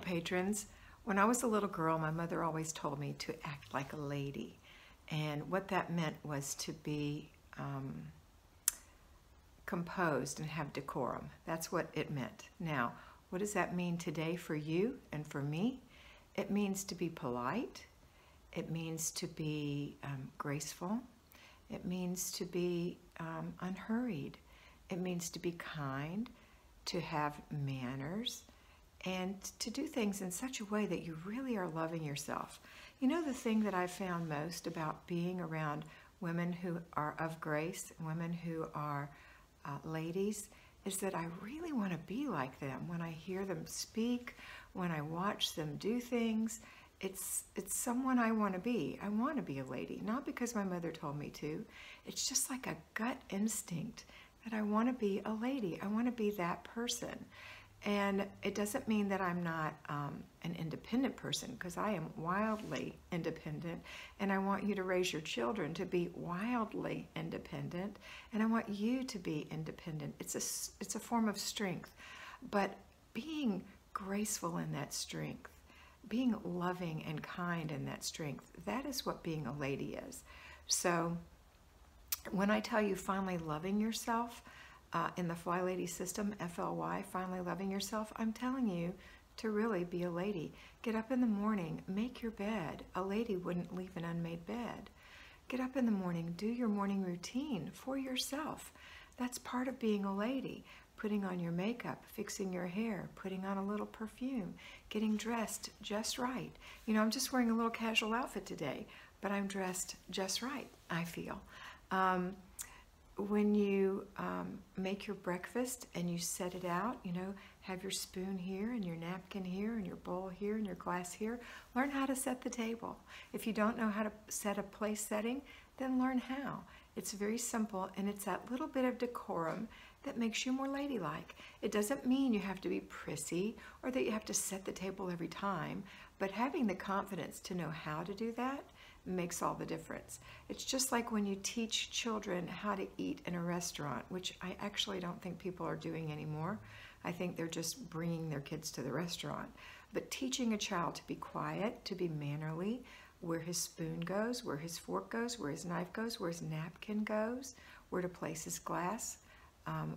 patrons. When I was a little girl, my mother always told me to act like a lady. And what that meant was to be composed and have decorum. That's what it meant. Now, what does that mean today for you and for me? It means to be polite. It means to be graceful. It means to be unhurried. It means to be kind, to have manners, and to do things in such a way that you really are loving yourself. You know, the thing that I found most about being around women who are of grace, women who are ladies, is that I really want to be like them. When I hear them speak, when I watch them do things, it's someone I want to be. I want to be a lady, not because my mother told me to. It's just like a gut instinct that I want to be a lady. I want to be that person. And it doesn't mean that I'm not an independent person, because I am wildly independent, and I want you to raise your children to be wildly independent, and I want you to be independent. It's a form of strength, but being graceful in that strength, being loving and kind in that strength, that is what being a lady is. So when I tell you finally loving yourself, in the FlyLady system, FLY, finally loving yourself, I'm telling you to really be a lady. Get up in the morning, make your bed. A lady wouldn't leave an unmade bed. Get up in the morning, do your morning routine for yourself. That's part of being a lady. Putting on your makeup, fixing your hair, putting on a little perfume, getting dressed just right. You know, I'm just wearing a little casual outfit today, but I'm dressed just right, I feel. When you make your breakfast and you set it out, you know, have your spoon here and your napkin here and your bowl here and your glass here, learn how to set the table. If you don't know how to set a place setting, then learn how. It's very simple, and it's that little bit of decorum that makes you more ladylike. It doesn't mean you have to be prissy or that you have to set the table every time, but having the confidence to know how to do that makes all the difference. It's just like when you teach children how to eat in a restaurant, which I actually don't think people are doing anymore. I think they're just bringing their kids to the restaurant. But teaching a child to be quiet, to be mannerly, where his spoon goes, where his fork goes, where his knife goes, where his napkin goes, where to place his glass,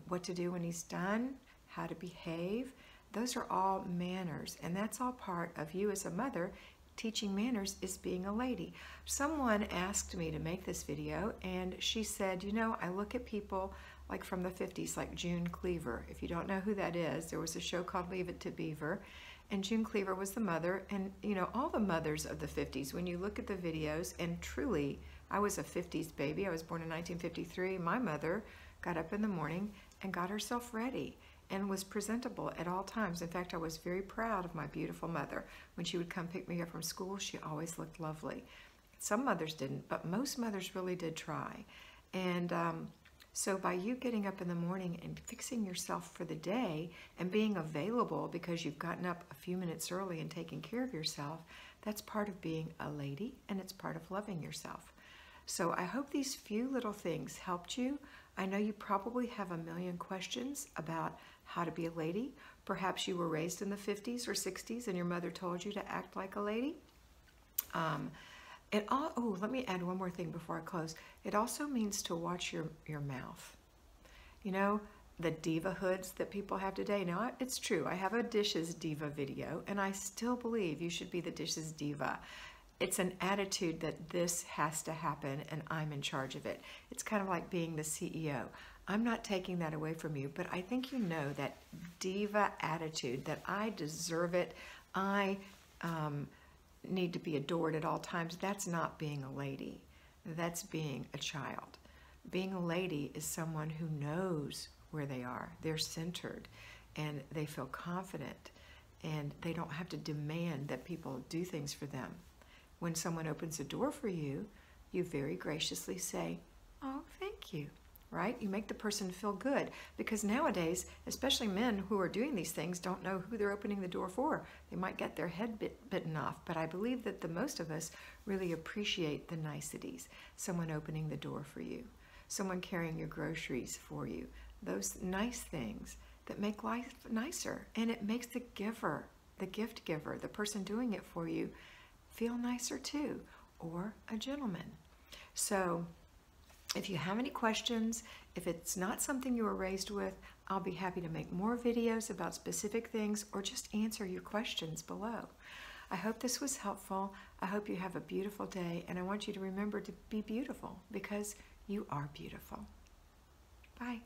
what to do when he's done, how to behave. Those are all manners, and that's all part of you as a mother. Teaching manners is being a lady. Someone asked me to make this video, and she said, you know, I look at people like from the 50s, like June Cleaver. If you don't know who that is, there was a show called Leave It to Beaver, and June Cleaver was the mother. And you know, all the mothers of the 50s, when you look at the videos, and truly, I was a 50s baby. I was born in 1953. My mother got up in the morning and got herself ready and was presentable at all times. In fact, I was very proud of my beautiful mother. When she would come pick me up from school, she always looked lovely. Some mothers didn't, but most mothers really did try. And so by you getting up in the morning and fixing yourself for the day and being available because you've gotten up a few minutes early and taking care of yourself, that's part of being a lady, and it's part of loving yourself. So I hope these few little things helped you. I know you probably have a million questions about how to be a lady. Perhaps you were raised in the 50s or 60s and your mother told you to act like a lady. Let me add one more thing before I close. It also means to watch your mouth. You know, the diva hoods that people have today. Now, it's true. I have a dishes diva video, and I still believe you should be the dishes diva. It's an attitude that this has to happen and I'm in charge of it. It's kind of like being the CEO. I'm not taking that away from you, but I think you know that diva attitude, that I deserve it, I need to be adored at all times. That's not being a lady. That's being a child. Being a lady is someone who knows where they are. They're centered and they feel confident, and they don't have to demand that people do things for them. When someone opens a door for you, you very graciously say, oh, thank you, right? You make the person feel good, because nowadays, especially men who are doing these things, don't know who they're opening the door for. They might get their head bitten off, but I believe that the most of us really appreciate the niceties. Someone opening the door for you, someone carrying your groceries for you, those nice things that make life nicer, and it makes the giver the gift giver, the person doing it for you, feel nicer too, or a gentleman. So if you have any questions, if it's not something you were raised with, I'll be happy to make more videos about specific things or just answer your questions below. I hope this was helpful. I hope you have a beautiful day, and I want you to remember to be beautiful because you are beautiful. Bye.